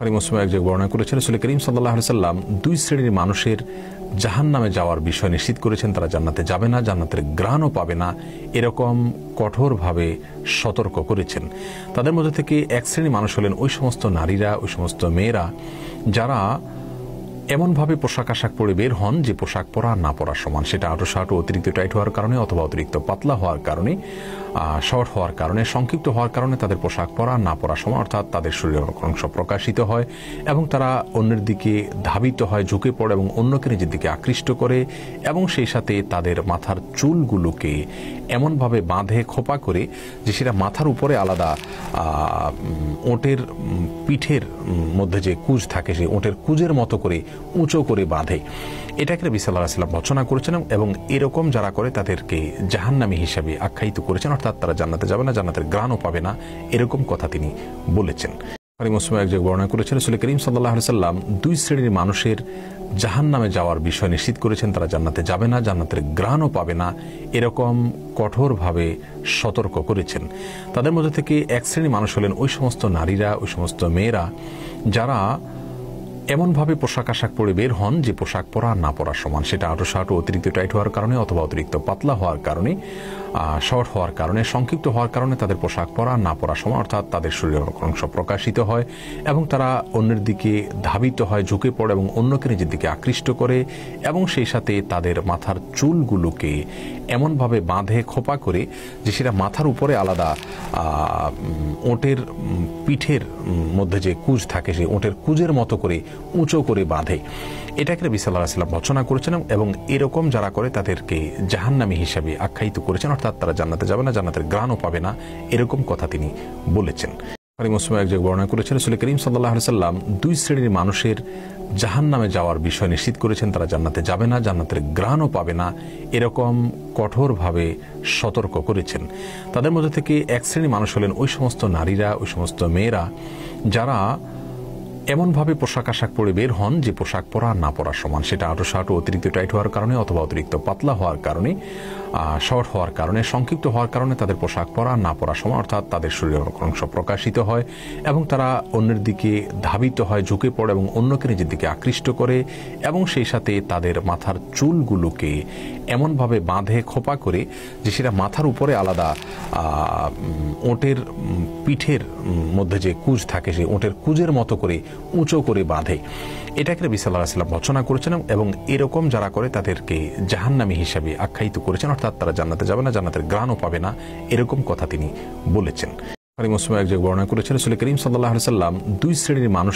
মুসলিম এক জায়গায় বর্ণনা করেছেন রাসূল করিম সাল্লাল্লাহু আলাইহি সাল্লাম দুই শ্রেণীর মানুষের জাহান্নামে যাওয়ার বিষয় নিশ্চিত করেছেন। তারা জান্নাতে যাবে না, জান্নাতের ঘ্রাণও পাবে না, এরকম কঠোরভাবে সতর্ক করেছেন। তাদের মধ্যে থেকে এক শ্রেণীর মানুষ হলেন ওই সমস্ত নারীরা, ওই সমস্ত মেয়েরা যারা এমনভাবে পোশাক আশাক পরে বের হন যে পোশাক পরা না পরার সমান। সেটা আটো শার্ট অতিরিক্ত টাইট হওয়ার কারণে অথবা অতিরিক্ত পাতলা হওয়ার কারণে, শর্ট হওয়ার কারণে, সংক্ষিপ্ত হওয়ার কারণে তাদের পোশাক পরা না পরার সমান, অর্থাৎ তাদের শরীরের অংশ প্রকাশিত হয় এবং তারা অন্যের দিকে ধাবিত হয়, ঝুঁকে পড়ে এবং অন্যকে নিজের দিকে আকৃষ্ট করে এবং সেই সাথে তাদের মাথার চুলগুলোকে এমনভাবে বাঁধে, খোপা করে যে সেটা মাথার উপরে আলাদা ওঁটের পিঠের মধ্যে যে কুঁজ থাকে সেই ওঁটের কুঁজের মতো করে উঁচু করে বাঁধে। এটাকে নবী সাল্লাল্লাহু আলাইহি ওয়াসাল্লাম ভর্ৎসনা করেছেন এবং এরকম যারা করে তাদেরকে জাহান্নামী হিসাবে আখ্যায়িত করেছেন, অর্থাৎ তারা জান্নাতে যাবে না, জান্নাতের ঘ্রাণও পাবে না, এরকম কথা তিনি বলেছেন। মুসলিম এক জায়গায় বর্ণনা করেছেন রাসূল করিম সাল্লাল্লাহু আলাইহি সাল্লাম দুই শ্রেণীর মানুষের জাহান্নামে যাওয়ার বিষয় নিশ্চিত করেছেন। তারা জান্নাতে যাবে না, জান্নাতের ঘ্রাণও পাবে না, এরকম কঠোরভাবে সতর্ক করেছেন। তাদের মধ্যে থেকে এক শ্রেণীর মানুষ হলেন ওই সমস্ত নারীরা, ওই সমস্ত মেয়েরা যারা এমনভাবে পোশাক আশাক পরে বের হন যে পোশাক পরা না পরার সমান। সেটা আটো শার্ট অতিরিক্ত টাইট হওয়ার কারণে অথবা অতিরিক্ত পাতলা হওয়ার কারণে, শর্ট হওয়ার কারণে, সংক্ষিপ্ত হওয়ার কারণে তাদের পোশাক পরা না পরার সমান, অর্থাৎ তাদের শরীরের অংশ প্রকাশিত হয় এবং তারা অন্যের দিকে ধাবিত হয়, ঝুঁকে পড়ে এবং অন্যকে নিজের দিকে আকৃষ্ট করে এবং সেই সাথে তাদের মাথার চুলগুলোকে এমনভাবে বাঁধে, খোপা করে যে সেটা মাথার উপরে আলাদা ওঁটের পিঠের মধ্যে যে কুঁজ থাকে সেই ওঁটের কুঁজের মতো করে উঁচু করে বাঁধে। এটাকে নবী সাল্লাল্লাহু আলাইহি ওয়াসাল্লাম ভর্ৎসনা করেছেন এবং এরকম যারা করে তাদেরকে জাহান্নামী হিসাবে আখ্যায়িত করেছেন, অর্থাৎ তারা জান্নাতে যাবে না, জান্নাতের ঘ্রাণও পাবে না, এরকম কথা তিনি বলেছেন। মুসলিম এক জায়গায় বর্ণনা করেছেন রাসূল করিম সাল্লাল্লাহু আলাইহি সাল্লাম দুই শ্রেণীর মানুষের জাহান্নামে যাওয়ার বিষয় নিশ্চিত করেছেন। তারা জান্নাতে যাবে না, জান্নাতের ঘ্রাণও পাবে না, এরকম কঠোরভাবে সতর্ক করেছেন। তাদের মধ্যে থেকে এক শ্রেণীর মানুষ হলেন ওই সমস্ত নারীরা, ওই সমস্ত মেয়েরা যারা এমনভাবে পোশাক আশাক পরে বের হন যে পোশাক পরা না পরার সমান। সেটা আটো শার্ট অতিরিক্ত টাইট হওয়ার কারণে অথবা অতিরিক্ত পাতলা হওয়ার কারণে, শর্ট হওয়ার কারণে, সংক্ষিপ্ত হওয়ার কারণে তাদের পোশাক পরা না পরার সমান, অর্থাৎ তাদের শরীরের অংশ প্রকাশিত হয় এবং তারা অন্যের দিকে ধাবিত হয়, ঝুঁকে পড়ে এবং অন্যকে নিজের দিকে আকৃষ্ট করে এবং সেই সাথে তাদের মাথার চুলগুলোকে এমনভাবে বাঁধে, খোপা করে যে সেটা মাথার উপরে আলাদা ওঁটের পিঠের মধ্যে যে কুঁজ থাকে সেই ওঁটের কুঁজের মতো করে উঁচু করে বাঁধে। এটাকে নবী সাল্লাল্লাহু আলাইহি ওয়াসাল্লাম ভর্ৎসনা করেছেন এবং এরকম যারা করে তাদেরকে জাহান্নামী হিসাবে আখ্যায়িত করেছেন, অর্থাৎ তারা জান্নাতে যাবে না, জান্নাতের ঘ্রাণও পাবে না, এরকম কথা তিনি বলেছেন। মুসলিম এক জায়গায় বর্ণনা করেছেন রাসূল করিম সাল্লাল্লাহু আলাইহি সাল্লাম দুই শ্রেণীর মানুষ